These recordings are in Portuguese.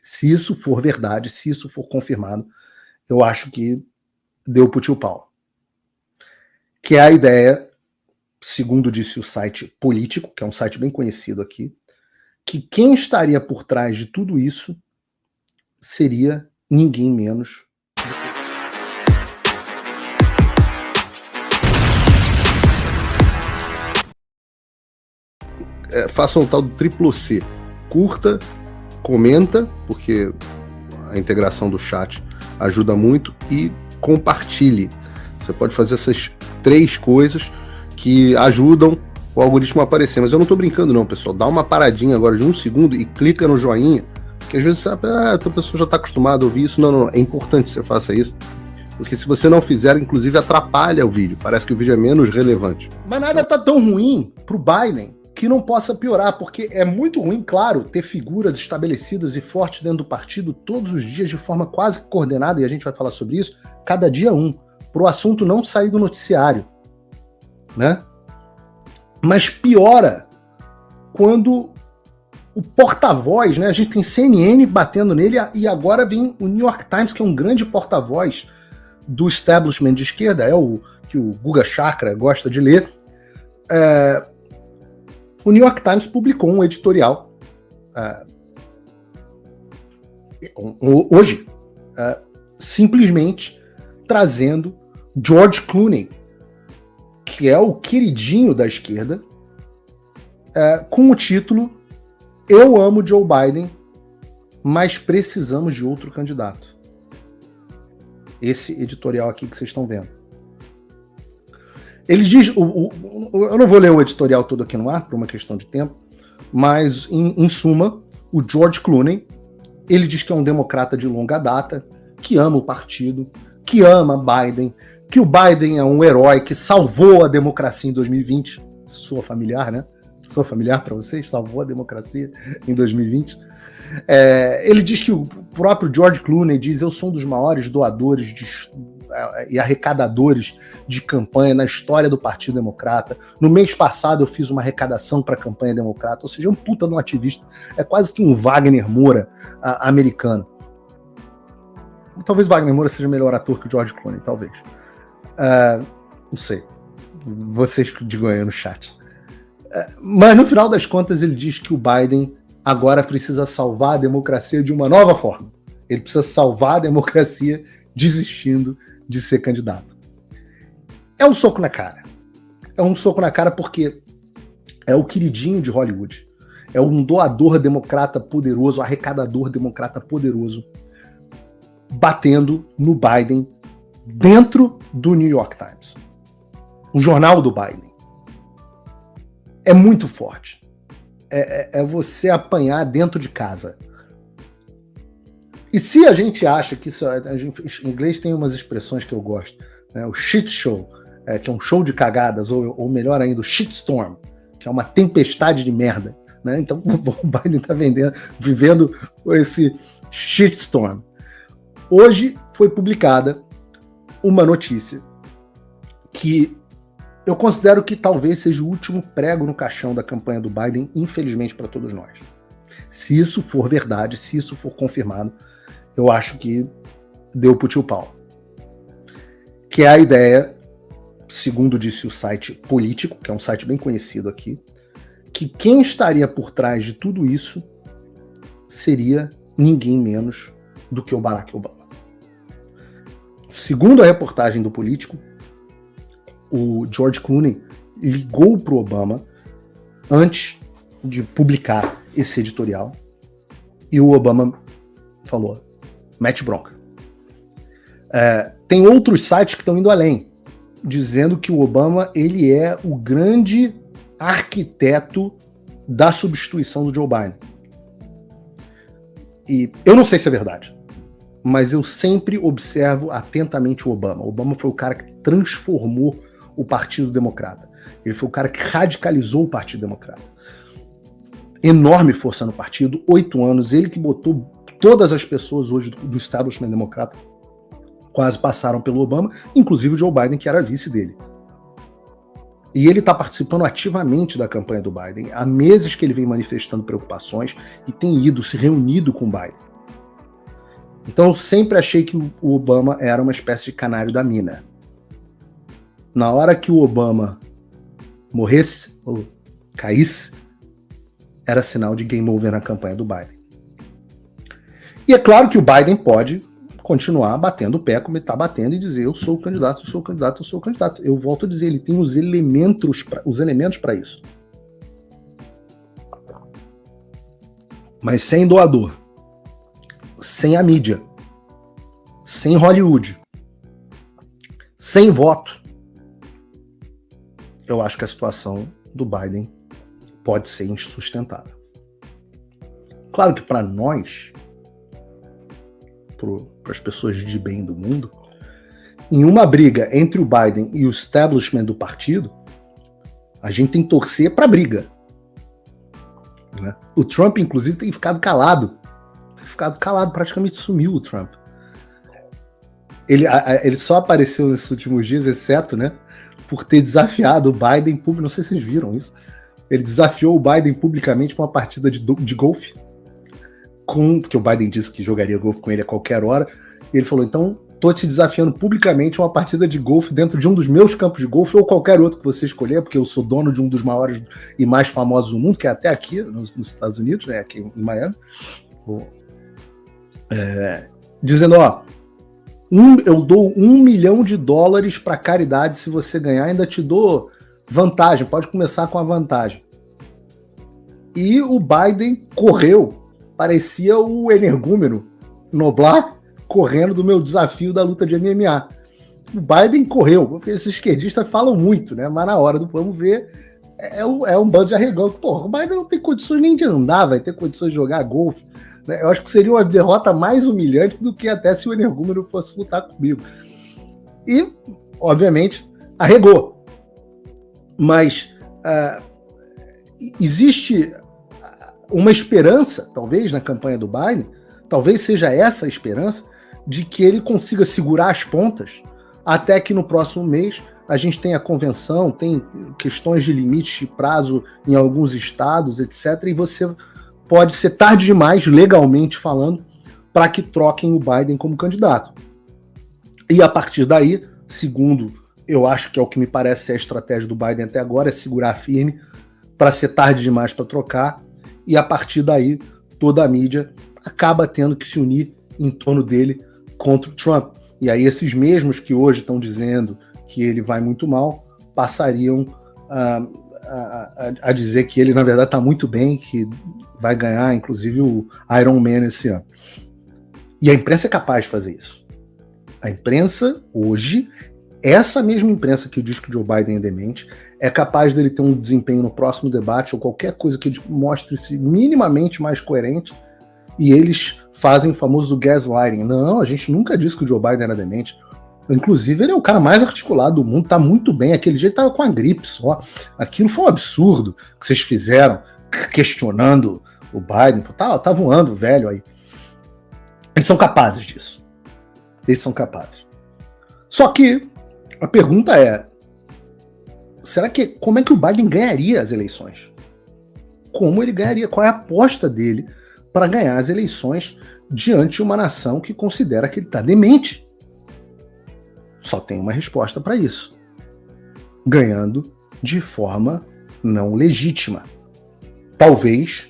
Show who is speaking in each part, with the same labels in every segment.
Speaker 1: Se isso for verdade, se isso for confirmado, eu acho que deu pro tio Paulo. Que é a ideia, segundo disse o site Político, que é um site bem conhecido aqui, que quem estaria por trás de tudo isso seria ninguém menos. Façam o tal do triplo C. Curta, comenta, porque a integração do chat ajuda muito, e compartilhe. Você pode fazer essas 3 coisas que ajudam o algoritmo a aparecer. Mas eu não estou brincando não, pessoal. Dá uma paradinha agora de 1 segundo e clica no joinha, porque às vezes sabe, a pessoa já está acostumada a ouvir isso. Não, é importante que você faça isso, porque se você não fizer, inclusive atrapalha o vídeo. Parece que o vídeo é menos relevante. Mas nada tá tão ruim pro Biden que não possa piorar, porque é muito ruim, claro, ter figuras estabelecidas e fortes dentro do partido todos os dias de forma quase coordenada, e a gente vai falar sobre isso, cada dia pro assunto não sair do noticiário, né? Mas piora quando o porta-voz, né? A gente tem CNN batendo nele, e agora vem o New York Times, que é um grande porta-voz do establishment de esquerda, é o que o Guga Chakra gosta de ler. O New York Times publicou um editorial hoje, simplesmente trazendo George Clooney, que é o queridinho da esquerda, com o título "Eu amo Joe Biden, mas precisamos de outro candidato". Esse editorial aqui que vocês estão vendo. Ele diz, eu não vou ler o editorial todo aqui no ar, por uma questão de tempo, mas, em suma, o George Clooney, ele diz que é um democrata de longa data, que ama o partido, que ama Biden, que o Biden é um herói que salvou a democracia em 2020. Sou familiar, né? Sou familiar para vocês? Salvou a democracia em 2020. Ele diz que o próprio George Clooney diz: eu sou um dos maiores doadores e arrecadadores de campanha na história do Partido Democrata. No mês passado eu fiz uma arrecadação para a campanha democrata, ou seja, um puta de um ativista. É quase que um Wagner Moura americano. Talvez Wagner Moura seja melhor ator que o George Clooney, talvez. Não sei. Vocês digam aí no chat. Mas no final das contas ele diz que o Biden agora precisa salvar a democracia de uma nova forma. Ele precisa salvar a democracia desistindo de ser candidato. É um soco na cara. É um soco na cara porque é o queridinho de Hollywood. É um doador democrata poderoso, arrecadador democrata poderoso, batendo no Biden dentro do New York Times. O jornal do Biden. É muito forte. É você apanhar dentro de casa. E se a gente acha que isso... em inglês tem umas expressões que eu gosto, né? O shit show, que é um show de cagadas, ou melhor ainda, o shitstorm, que é uma tempestade de merda, né? Então o Biden está vivendo esse shitstorm. Hoje foi publicada uma notícia que eu considero que talvez seja o último prego no caixão da campanha do Biden, infelizmente para todos nós. Se isso for verdade, se isso for confirmado, eu acho que deu pro tio Paulo. Que é a ideia, segundo disse o site Político, que é um site bem conhecido aqui, que quem estaria por trás de tudo isso seria ninguém menos do que o Barack Obama. Segundo a reportagem do Político, o George Clooney ligou pro Obama antes de publicar esse editorial e o Obama falou: mete bronca. Tem outros sites que estão indo além, dizendo que o Obama ele é o grande arquiteto da substituição do Joe Biden. E eu não sei se é verdade, mas eu sempre observo atentamente o Obama. O Obama foi o cara que transformou o Partido Democrata. Ele foi o cara que radicalizou o Partido Democrata. Enorme força no partido, 8 anos, ele que botou todas as pessoas hoje do establishment democrata quase passaram pelo Obama, inclusive o Joe Biden, que era vice dele. E ele está participando ativamente da campanha do Biden. Há meses que ele vem manifestando preocupações e tem ido, se reunido com o Biden. Então eu sempre achei que o Obama era uma espécie de canário da mina. Na hora que o Obama morresse, ou caísse, era sinal de game over na campanha do Biden. E é claro que o Biden pode continuar batendo o pé como ele está batendo e dizer eu sou o candidato, eu sou o candidato, eu sou o candidato. Eu volto a dizer, ele tem os elementos para isso. Mas sem doador, sem a mídia, sem Hollywood, sem voto, eu acho que a situação do Biden pode ser insustentável. Claro que para nós, para as pessoas de bem do mundo, em uma briga entre o Biden e o establishment do partido, a gente tem que torcer para a briga. Né? O Trump, inclusive, tem ficado calado. Praticamente sumiu o Trump. Ele só apareceu nesses últimos dias, exceto, né, por ter desafiado o Biden público. Não sei se vocês viram isso. Ele desafiou o Biden publicamente para uma partida de golfe. Porque o Biden disse que jogaria golfe com ele a qualquer hora. E ele falou, então, tô te desafiando publicamente uma partida de golfe dentro de um dos meus campos de golfe ou qualquer outro que você escolher, porque eu sou dono de um dos maiores e mais famosos do mundo, que é até aqui nos Estados Unidos, né, aqui em Miami. Dizendo, eu dou $1 milhão para caridade se você ganhar, ainda te dou vantagem, pode começar com a vantagem. E o Biden correu, parecia o energúmeno Noblar correndo do meu desafio da luta de MMA. O Biden correu, porque esses esquerdistas falam muito, né? Mas na hora do vamos ver, é um bando de arregão. Porra, o Biden não tem condições nem de andar, vai ter condições de jogar golfe. Né? Eu acho que seria uma derrota mais humilhante do que até se o energúmeno fosse lutar comigo. E, obviamente, arregou. Mas existe uma esperança, talvez, na campanha do Biden, talvez seja essa a esperança, de que ele consiga segurar as pontas até que no próximo mês a gente tenha convenção, tem questões de limite de prazo em alguns estados, etc. E você pode ser tarde demais, legalmente falando, para que troquem o Biden como candidato. E a partir daí, segundo, eu acho que é o que me parece ser a estratégia do Biden até agora, é segurar firme para ser tarde demais para trocar, e a partir daí toda a mídia acaba tendo que se unir em torno dele contra o Trump. E aí esses mesmos que hoje estão dizendo que ele vai muito mal, passariam a dizer que ele, na verdade, está muito bem, que vai ganhar, inclusive, o Iron Man esse ano. E a imprensa é capaz de fazer isso. A imprensa, hoje, essa mesma imprensa que diz que o Joe Biden é demente, é capaz dele ter um desempenho no próximo debate ou qualquer coisa que mostre-se minimamente mais coerente, e eles fazem o famoso gaslighting. Não, a gente nunca disse que o Joe Biden era demente. Inclusive, ele é o cara mais articulado do mundo, tá muito bem. Aquele jeito tava com a gripe só. Aquilo foi um absurdo que vocês fizeram, questionando o Biden. Tá voando, velho, aí. Eles são capazes disso. Eles são capazes. Só que a pergunta é, como é que o Biden ganharia as eleições? Como ele ganharia? Qual é a aposta dele para ganhar as eleições diante de uma nação que considera que ele está demente? Só tem uma resposta para isso: ganhando de forma não legítima. Talvez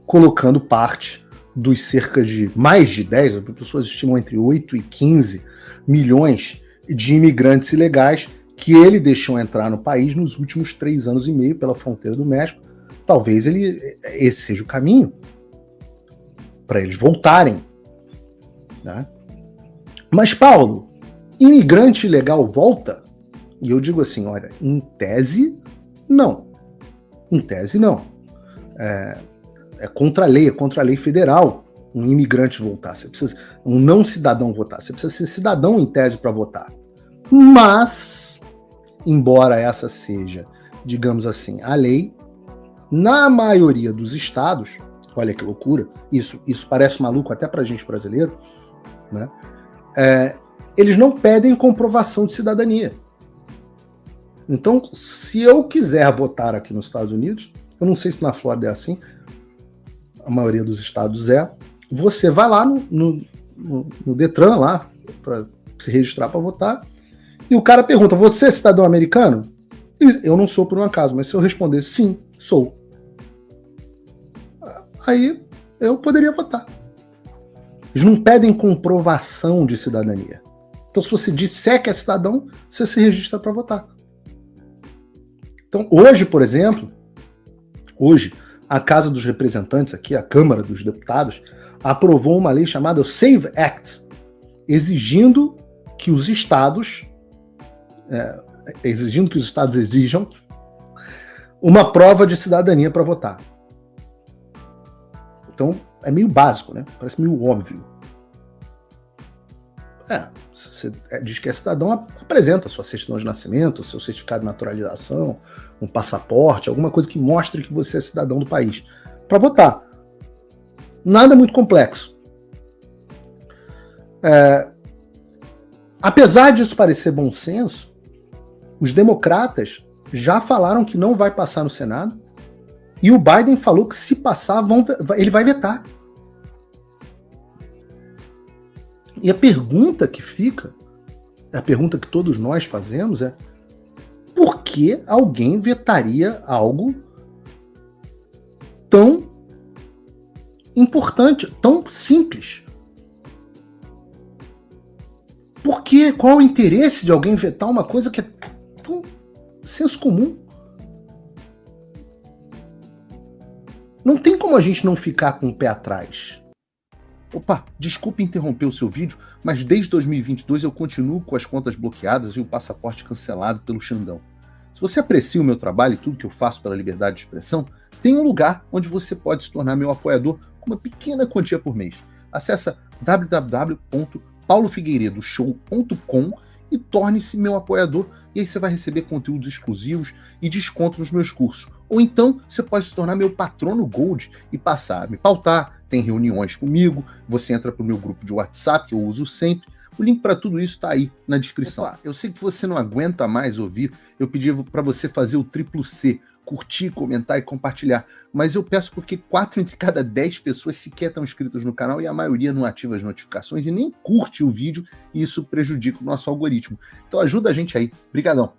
Speaker 1: colocando parte dos cerca de mais de 10, as pessoas estimam entre 8 e 15 milhões de imigrantes ilegais que ele deixou entrar no país nos últimos 3 anos e meio pela fronteira do México. Talvez esse seja o caminho para eles voltarem. Né? Mas, Paulo, imigrante ilegal volta? E eu digo assim, olha, em tese, não. Em tese, não. É contra a lei federal um imigrante voltar. Você precisa, um não cidadão votar. Você precisa ser cidadão em tese para votar. Mas, embora essa seja, digamos assim, a lei, na maioria dos estados, olha que loucura, isso parece maluco até pra gente brasileiro, né? Eles não pedem comprovação de cidadania. Então, se eu quiser votar aqui nos Estados Unidos, eu não sei se na Flórida é assim, a maioria dos estados você vai lá no Detran lá, para se registrar para votar, e o cara pergunta, você é cidadão americano? Eu não sou por um acaso, mas se eu responder sim, sou, aí eu poderia votar. Eles não pedem comprovação de cidadania. Então, se você disser que é cidadão, você se registra para votar. Então, hoje, por exemplo, a Casa dos Representantes, aqui, a Câmara dos Deputados, aprovou uma lei chamada SAVE Act, exigindo que os estados exijam uma prova de cidadania para votar. Então, é meio básico, né? Parece meio óbvio. Se você diz que é cidadão, apresenta sua certidão de nascimento, seu certificado de naturalização, um passaporte, alguma coisa que mostre que você é cidadão do país, para votar. Nada muito complexo. Apesar disso parecer bom senso, os democratas já falaram que não vai passar no Senado, e o Biden falou que se passar, ele vai vetar. E a pergunta que fica, a pergunta que todos nós fazemos é: por que alguém vetaria algo tão importante, tão simples? Por quê? Qual o interesse de alguém vetar uma coisa que é tão senso comum? Não tem como a gente não ficar com o pé atrás. Opa, desculpe interromper o seu vídeo, mas desde 2022 eu continuo com as contas bloqueadas e o passaporte cancelado pelo Xandão. Se você aprecia o meu trabalho e tudo que eu faço pela liberdade de expressão, tem um lugar onde você pode se tornar meu apoiador com uma pequena quantia por mês. Acesse www.paulofigueiredoshow.com e torne-se meu apoiador, e aí você vai receber conteúdos exclusivos e desconto nos meus cursos. Ou então você pode se tornar meu patrono Gold e passar a me pautar, tem reuniões comigo, você entra para o meu grupo de WhatsApp, que eu uso sempre. O link para tudo isso está aí na descrição. Opa, eu sei que você não aguenta mais ouvir, eu pedi para você fazer o triplo C, curtir, comentar e compartilhar, mas eu peço porque 4 entre cada 10 pessoas sequer estão inscritas no canal e a maioria não ativa as notificações e nem curte o vídeo, e isso prejudica o nosso algoritmo. Então ajuda a gente aí. Brigadão!